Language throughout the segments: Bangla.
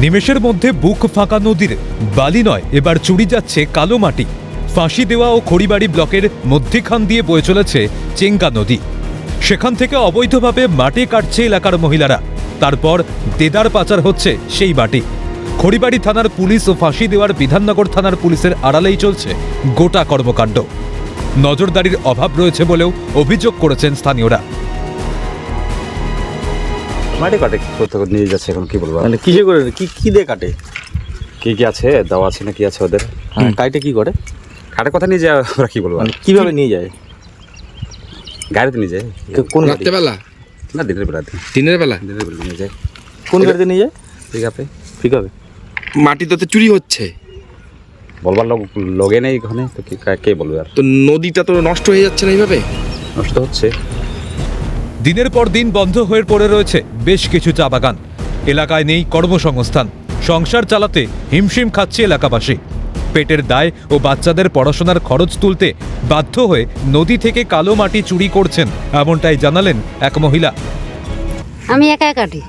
নিমেষের মধ্যে বুক ফাঁকা নদীর বালি নয়, এবার চুরি যাচ্ছে কালো মাটি। ফাঁসি দেওয়া ও খড়িবাড়ি ব্লকের মধ্যিখান দিয়ে বয়ে চলেছে চেঙ্গা নদী। সেখান থেকে অবৈধভাবে মাটি কাটছে এলাকার মহিলারা, তারপর দেদার পাচার হচ্ছে সেই মাটি। খড়িবাড়ি থানার পুলিশ ও ফাঁসি দেওয়ার বিধাননগর থানার পুলিশের আড়ালেই চলছে গোটা কর্মকাণ্ড। নজরদারির অভাব রয়েছে বলেও অভিযোগ করেছেন স্থানীয়রা। মাটি কাটে কোথাও নিয়ে যাচ্ছে, এখন কি বলবো, মানে কিসে করে কি দিয়ে কাটে? কি আছে দেওয়া আছে না কি আছে ওদের, হ্যাঁ, কাইটে কি করে? কাটে কথা নিয়ে যায়, ওরা কি বলবো, মানে কিভাবে নিয়ে যায়? গাড়িতে নিয়ে যায়। কোন রাত্রেবেলা না, দিনের বেলাতে, দিনের বেলা নিয়ে যায়। কোন গাড়িতে নিয়ে যায়? ঠিক আছে। মাটি তো চুরি হচ্ছে, বলবার লগে নেই এখানে, তো কি কে বলবে আর? তো নদীটা তো নষ্ট হয়ে যাচ্ছে না এইভাবে? নষ্ট হচ্ছে। দিনের পর দিন বন্ধ হয়ে পড়ে রয়েছে বেশ কিছু চা বাগান। এলাকায় নেই কর্মসংস্থান, সংসার চালাতে হিমশিম খাচ্ছে এলাকাবাসী। পেটের দায় ও বাচ্চাদের পড়াশোনার খরচ তুলতে বাধ্য হয়ে নদী থেকে কালো মাটি চুরি করছেন, এমনটাই জানালেন এক মহিলা। আমি একা কাটি।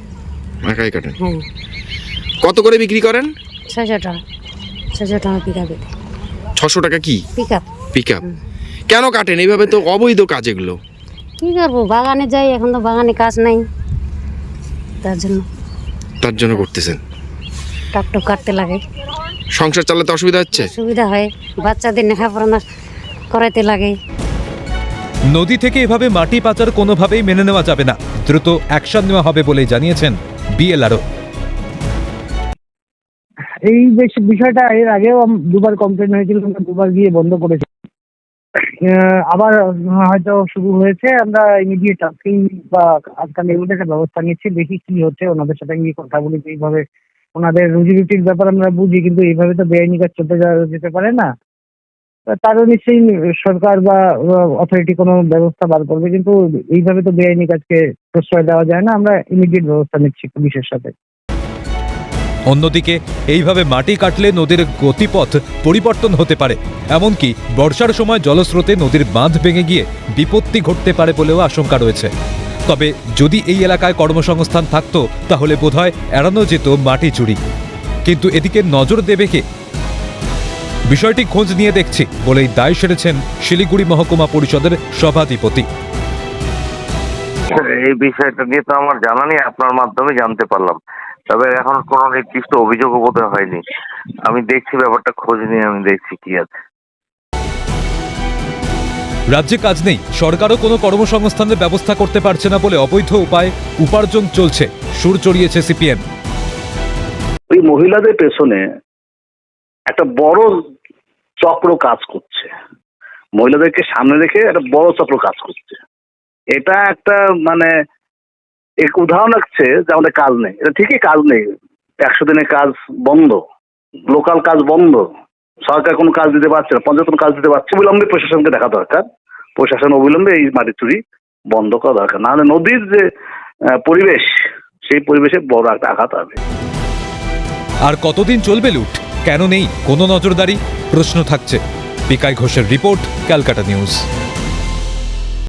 একাই কাটেন? হ্যাঁ, কত করে বিক্রি করেন? 600 টাকা। 600 টাকা পিকআপে। 600 টাকা কি পিকআপ। পিকআপ? কেন কাটেন এইভাবে? তো অবৈধ কাজ এগুলো। কি করবো, বাগানে যাই, এখন তো বাগানে কাজ নাই, তার জন্য করতেছেন? টাকটুক কাটতে লাগে। সংসার চালাতে অসুবিধা হচ্ছে? সুবিধা হয়, বাচ্চাদের লেখাপড়া করাইতে লাগে। নদী থেকে এভাবে মাটি পাচার কোনোভাবেই মেনে নেওয়া যাবে না, দ্রুত অ্যাকশন নেওয়া হবে বলেই জানিয়েছেন বিএলআরও। এই বিষয়টা এর আগেও দুবার কমপ্লেন হয়েছিল, আমরা দুবার গিয়ে বন্ধ করেছি। আবার হয়তো শুরু হয়েছে, আমরা ইমিডিয়েট আজকেই বা আজকাল এগুলো একটা ব্যবস্থা নিচ্ছি, দেখি কি হচ্ছে, ওনাদের সাথে গিয়ে কথা বলি। এইভাবে ওনাদের রুজি রুটির ব্যাপার আমরা বুঝি, কিন্তু এইভাবে তো বেআইনি কাজ চলতে যেতে পারে না। তারও নিশ্চয়ই সরকার বা অথরিটি কোনো ব্যবস্থা বার করবে, কিন্তু এইভাবে তো বেআইনি কাজকে প্রশ্রয় দেওয়া যায় না। আমরা ইমিডিয়েট ব্যবস্থা নিচ্ছি পুলিশের সাথে। অন্যদিকে এইভাবে মাটি কাটলে নদীর গতিপথ পরিবর্তন হতে পারে, এমনকি বর্ষার সময় জলস্রোতে নদীর বাঁধ ভেঙে গিয়ে বিপত্তি ঘটতে পারে বলেও আশঙ্কা রয়েছে। তবে যদি এই এলাকায় কর্মসংস্থান থাকতো, তাহলে বোধহয় এড়ানো যেত মাটি চুরি। কিন্তু এদিকে নজর দেবে কে? বিষয়টি খোঁজ নিয়ে দেখছি বলেই দায় সেরেছেন শিলিগুড়ি মহকুমা পরিষদের সভাধিপতি। এই বিষয়টা নিয়ে তো আমার জানা নেই, আপনার মাধ্যমে জানতে পারলাম। তবে এখন কোনো নির্দিষ্ট অভিযোগও বোধহয় হয়নি। আমি দেখছি ব্যাপারটা, খোঁজ নিয়ে আমি দেখছি কি আছে। রাজ্যে কাজ নেই, সরকারও কোনো কর্মসংস্থানের ব্যবস্থা করতে পারছে না বলে অবৈধ উপায়ে উপার্জন চলছে, সুর চড়িয়েছে সিপিএম। ওই মহিলাদের পেছনে একটা বড় চক্র কাজ করছে, মহিলাদেরকে সামনে রেখে একটা বড় চক্র কাজ করছে। এটা একটা মানে এক উদাহরণ লাগছে যে আমাদের কাজ নেই, এটা ঠিকই কাজ নেই। 100 দিনের কাজ বন্ধ, লোকাল কাজ বন্ধ, সরকার কোনো কাজ দিতে পারছে না, পঞ্চায়েত কোনো কাজ দিতে পারছে। অবিলম্বে প্রশাসনকে দেখা দরকার, প্রশাসন অবিলম্বে এই মাটি চুরি বন্ধ করা দরকার, নাহলে নদীর যে পরিবেশ, সেই পরিবেশে বড় একটা আঘাত হবে। আর কতদিন চলবে লুট? কেন নেই কোনো নজরদারি? প্রশ্ন থাকছে। পিকাই ঘোষের রিপোর্ট, ক্যালকাটা নিউজ।